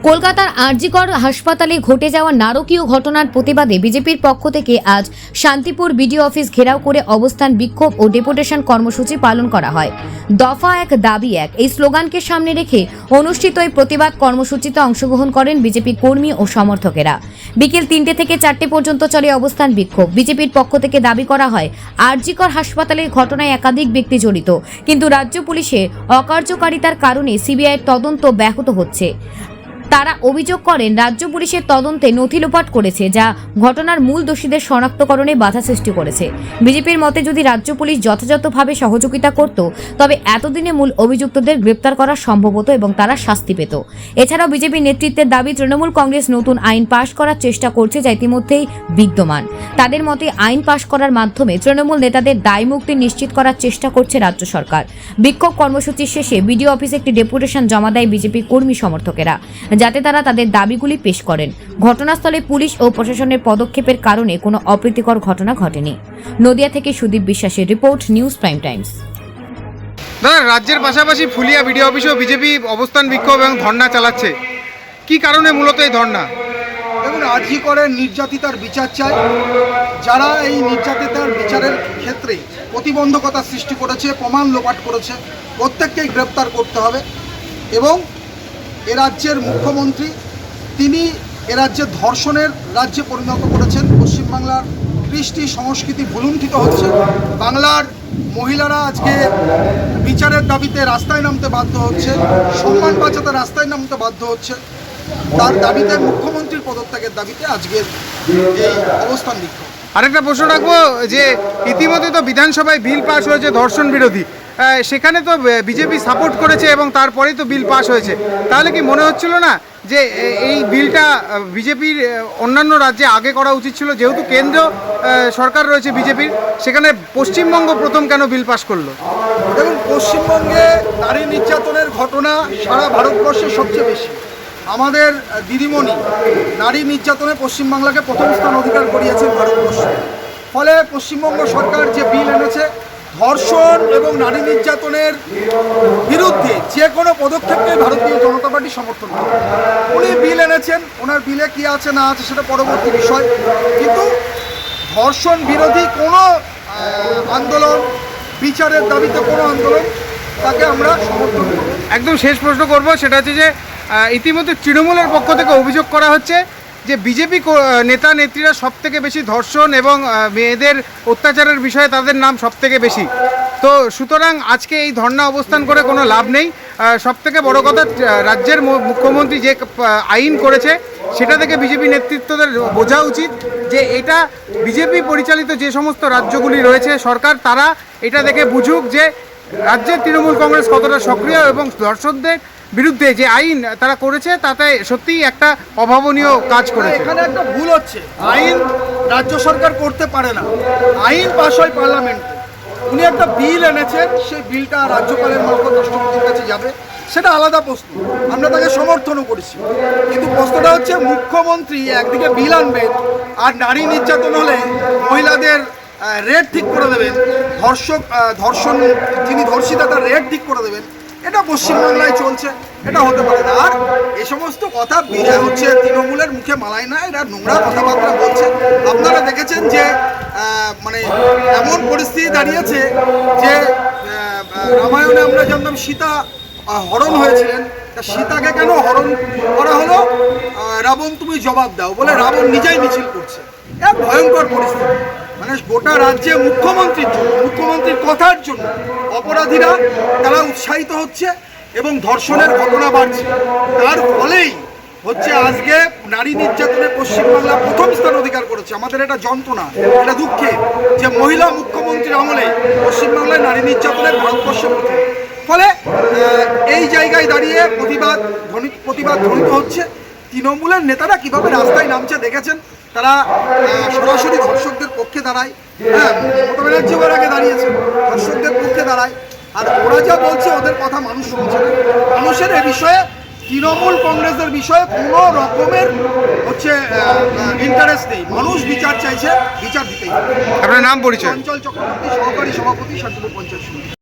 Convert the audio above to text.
কলকাতার আরজিকর হাসপাতালে ঘটে যাওয়া নারকীয় ঘটনার প্রতিবাদে বিজেপির পক্ষ থেকে আজ শান্তিপুর বিডিও অফিস ঘেরাও করে অবস্থান বিক্ষোভ ও ডেপুটেশন কর্মসূচি পালন করা হয়। দফা এক দাবি এক এই স্লোগানকে সামনে রেখে অনুষ্ঠিত এই প্রতিবাদ কর্মসূচিতে অংশগ্রহণ করেন বিজেপি কর্মী ও সমর্থকেরা। বিকেল ৩টে থেকে ৪টে পর্যন্ত চলে অবস্থান বিক্ষোভ। বিজেপির পক্ষ থেকে দাবি করা হয়, আরজিকর হাসপাতালের ঘটনায় একাধিক ব্যক্তি জড়িত, কিন্তু রাজ্য পুলিশের অকার্যকারিতার কারণে সিবিআইয়ের তদন্ত ব্যাহত হচ্ছে। তারা অভিযোগ করেন, রাজ্য পুলিশের তদন্তে নথি লোপাট করেছে, যা ঘটনার মূল দোষীদের শনাক্তকরণে বাধা সৃষ্টি করেছে। বিজেপির মতে যদি রাজ্য পুলিশ যথাযথভাবে সহযোগিতা করত, তবে এতদিনে মূল অভিযুক্তদের গ্রেপ্তার করা সম্ভব হতো এবং তারা শাস্তি পেত। এছাড়াও বিজেপি নেতৃত্বের দাবি, তৃণমূল কংগ্রেস নতুন আইন পাশ করার চেষ্টা করছে, যা ইতিমধ্যেই বিদ্যমান। তাদের মতে আইন পাশ করার মাধ্যমে তৃণমূল নেতাদের দায় মুক্তি নিশ্চিত করার চেষ্টা করছে রাজ্য সরকার। বিক্ষোভ কর্মসূচির শেষে বিডিও অফিসে একটি ডেপুটেশন জমা দেয় বিজেপি কর্মী সমর্থকেরা, যাতে তারা তাদের দাবিগুলি পেশ করেন। ঘটনাস্থলে পুলিশ ও প্রশাসনের পদক্ষেপের কারণে কোনো অপ্রীতিকর ঘটনা ঘটেনি। নদিয়া থেকে সুদীপ বিশ্বাসের রিপোর্ট, নিউজ প্রাইম টাইমস। রাজ্যের পাশাপাশি ফুলিয়া বিডিও অফিসেও বিজেপি অবস্থান বিক্ষোভ এবং ধর্ণা চালাচ্ছে। কি কারণে মূলত এই ধর্ণা? দেখুন, আরজিকরের নির্যাতিতার বিচার চাই। যারা এই নির্যাতিতার বিচারের ক্ষেত্রে প্রতিবন্ধকতা সৃষ্টি করেছে, প্রমাণ লোপাট করেছে, প্রত্যেককেই গ্রেপ্তার করতে হবে। এবং এ রাজ্যের মুখ্যমন্ত্রী, তিনি এ রাজ্যে ধর্ষণের রাজ্যে পরিণত করেছেন। পশ্চিমবাংলার কৃষ্টি সংস্কৃতি ভুলুণ্ঠিত হচ্ছে। বাংলার মহিলারা আজকে বিচারের দাবিতে রাস্তায় নামতে বাধ্য হচ্ছে, সম্মান বাঁচাতে রাস্তায় নামতে বাধ্য হচ্ছে। তার দাবিতে, মুখ্যমন্ত্রীর পদত্যাগের দাবিতে আজকের এই অবস্থান বিক্ষোভ। আরেকটা প্রশ্ন রাখবো যে ইতিমধ্যে তো বিধানসভায় বিল পাস হয়েছে ধর্ষণ বিরোধী, সেখানে তো বিজেপি সাপোর্ট করেছে এবং তারপরেই তো বিল পাস হয়েছে। তাহলে কি মনে হচ্ছিল না যে এই বিলটা বিজেপির অন্যান্য রাজ্যে আগে করা উচিত ছিল? যেহেতু কেন্দ্র সরকার রয়েছে বিজেপির, সেখানে পশ্চিমবঙ্গ প্রথম কেন বিল পাস করলো? দেখুন, পশ্চিমবঙ্গে নারী নির্যাতনের ঘটনা সারা ভারতবর্ষে সবচেয়ে বেশি। আমাদের দিদিমণি নারী নির্যাতনে পশ্চিমবাংলাকে প্রথম স্থান অধিকার করিয়েছেন ভারতবর্ষে। ফলে পশ্চিমবঙ্গ সরকার যে বিল এনেছে, ধর্ষণ এবং নারী নির্যাতনের বিরুদ্ধে যে কোনো পদক্ষেপকে ভারতীয় জনতা পার্টি সমর্থন করে। উনি বিল এনেছেন, ওনার বিলে কী আছে না আছে সেটা পরবর্তী বিষয়, কিন্তু ধর্ষণ বিরোধী কোনো আন্দোলন, বিচারের দাবিতে কোনো আন্দোলন, তাকে আমরা সমর্থন করব। একদম শেষ প্রশ্ন করব, সেটা হচ্ছে যে ইতিমধ্যে তৃণমূলের পক্ষ থেকে অভিযোগ করা হচ্ছে যে বিজেপি নেতা নেত্রীরা সব থেকে বেশি ধর্ষণ এবং মেয়েদের অত্যাচারের বিষয়ে তাদের নাম সব থেকে বেশি। তো সুতরাং আজকে এই ধর্ণা অবস্থান করে কোনো লাভ নেই। সব থেকে বড় কথা, রাজ্যের মুখ্যমন্ত্রী যে আইন করেছে, সেটা থেকে বিজেপি নেতৃত্বদের বোঝা উচিত যে এটা বিজেপি পরিচালিত যে সমস্ত রাজ্যগুলি রয়েছে সরকার, তারা এটা দেখে বুঝুক যে রাজ্যের তৃণমূল কংগ্রেস কতটা সক্রিয় এবং ধর্ষকদের বিরুদ্ধে যে আইন তারা করেছে তাতে সত্যিই একটা অভাবনীয় কাজ করেছে। এখানে একটা ভুল হচ্ছে, আইন রাজ্য সরকার করতে পারে না, আইন পাস হয় পার্লামেন্টে। উনি একটা বিল এনেছেন, সেই বিলটা রাজ্যপালের মারফত রাষ্ট্রপতির কাছে যাবে, সেটা আলাদা প্রশ্ন, আমরা তাকে সমর্থনও করেছি। কিন্তু প্রশ্নটা হচ্ছে, মুখ্যমন্ত্রী একদিকে বিল আনবেন আর নারী নির্যাতন হলে মহিলাদের রেট ঠিক করে দেবেন, ধর্ষণ যিনি ধর্ষিতা তার রেট ঠিক করে দেবেন, এটা পশ্চিমবাংলায় চলছে, এটা হতে পারে না। আর এই সমস্ত কথা হচ্ছে তৃণমূলের মুখে মানায় না, এরা নোংরা কথাবার্তা বলছে। আপনারা দেখেছেন যে মানে এমন পরিস্থিতি দাঁড়িয়েছে যে রামায়ণে আমরা জানতাম সীতা হরণ হয়েছিলেন, তা সীতাকে কেন হরণ করা হলো? রাবণ তুমি জবাব দাও বলে রাবণ নিজেই মিছিল করছে। এক ভয়ঙ্কর পরিস্থিতি, মানে গোটা রাজ্যে মুখ্যমন্ত্রীর কথার জন্য অপরাধীরা তারা উৎসাহিত হচ্ছে এবং ধর্ষণের ঘটনা বাড়ছে। তার ফলেই হচ্ছে আজকে নারী নির্যাতনে পশ্চিমবাংলা প্রথম স্থান অধিকার করেছে। আমাদের এটা যন্ত্রণা, এটা দুঃখে যে মহিলা মুখ্যমন্ত্রীর আমলে পশ্চিমবাংলায় নারী নির্যাতনের ভারতবর্ষে প্রথম। ফলে এই জায়গায় দাঁড়িয়ে প্রতিবাদ ধ্বনিত হচ্ছে। তৃণমূলের নেতারা কিভাবে রাস্তায় নামছে দেখেছেন, তারা সরাসরি ধর্ষকদের পক্ষে দাঁড়ায়। মমতা ব্যানার্জি ওর আগে দাঁড়িয়েছে, ধর্ষকদের পক্ষে দাঁড়ায়। আর ওরা যা বলছে ওদের কথা মানুষ শুনছে না। মানুষের এ বিষয়ে, তৃণমূল কংগ্রেসের বিষয়ে কোনো রকমের ইন্টারেস্ট নেই। মানুষ বিচার চাইছে, বিচার দিতেই। আপনার নাম পরিচয়? অঞ্চল চক্রবর্তী, সহকারী সভাপতি, শান্তিপুর পঞ্চায়েত সমিতি।